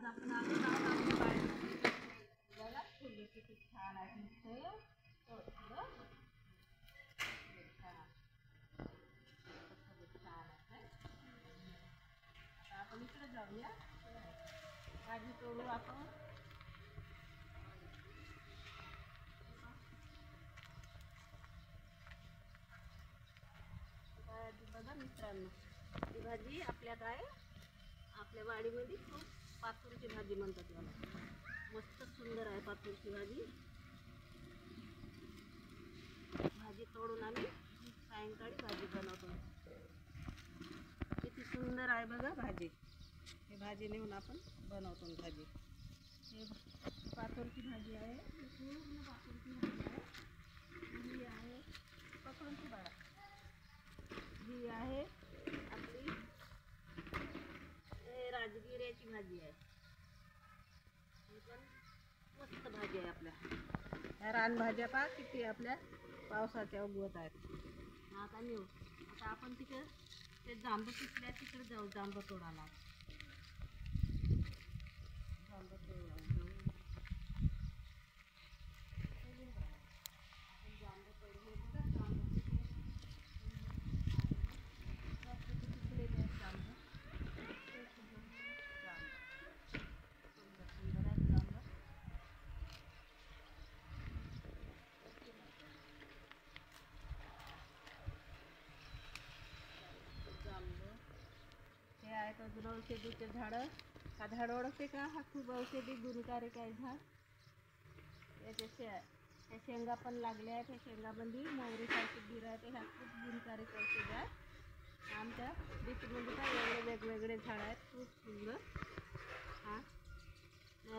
आपण आलो ना आपल्या बाळाला बघा फुले किती छान आहेत नुसते छान छान आहे. आता आपण इकडे जाऊया भाजी तोडू आपण. बघा मित्रांनो, ही भाजी आपल्या काय आपल्या वाडीमध्ये खूप पातूरची भाजी म्हणतात याला. मस्त सुंदर आहे पातूरची भाजी. भाजी तोडून आम्ही सायंकाळी भाजी बनवतो. किती सुंदर आहे बघा भाजी. हे भाजी नेऊन आपण बनवतो भाजी. हे पातूरची भाजी आहे, पूर्ण पातूरची भाजी आहे. ही आहे पकडूनची बाळा, ही आहे आपली राजगिऱ्याची भाजी आहे. ही पण मस्त भाजी आहे. आपल्या ह्या रानभाज्या पहा किती आपल्या पावसाच्या उगवत आहेत. आता नेऊ, आता आपण तिकडे ते जांब पिकल्या तिकडे जाऊ जांब तोडायला. जांब तोडायला जाऊ. जांब तोडले बघा, जांब पिकलेले आहेत. जांब सुंदर आहेत जांब. हे आहेत अजून औषधीचे झाडं. हा झाड ओळखते का? हा खूप औषधी गुणकारक आहे झाड. ह्या शेंगा पण लागल्या आहेत. ह्या शेंगामध्ये मोहरीसारखी गिर आहे. ह्या खूप गुणकारक औषध आहेत. आमच्या बीचमध्ये काय एवढे वेगवेगळे झाड आहेत, खूप सुंदर. हा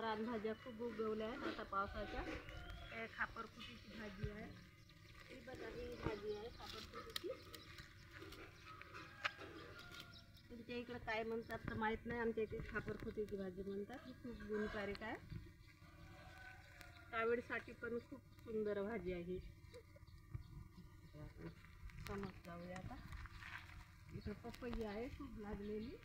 रानभाज्या खूप उगवल्या आहेत आता पावसाच्या. हे खापरफुटीची भाजी आहे. ही बघा, ही भाजी आहे खापरफुटीची. तुमच्या इकडं काय म्हणतात तर माहीत नाही, आमच्या इथे खापरफुटीची भाजी म्हणतात. ही खूप गुणकारक आहे. कावीळसाठी पण खूप सुंदर भाजी आहे. समज जाऊया आता. इथं पपई आहे खूप लागलेली.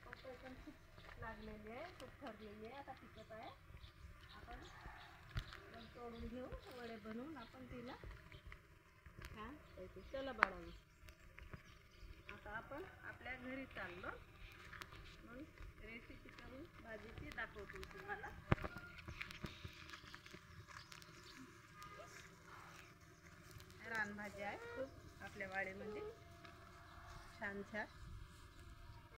पपई पण खूप लागलेली आहे, खूप ठरलेली आहे. आता पिकत आहे. आपण तोडून घेऊ, वडे बनवून आपण तिला छान पैकी. चला बाळांनो, आता आपण आपल्या घरी चाललो. मग रेसिपी करून भाजीची दाखवतो तुम्हाला. रानभाजी आहे खूप आपल्या वाडीमध्ये छान छान.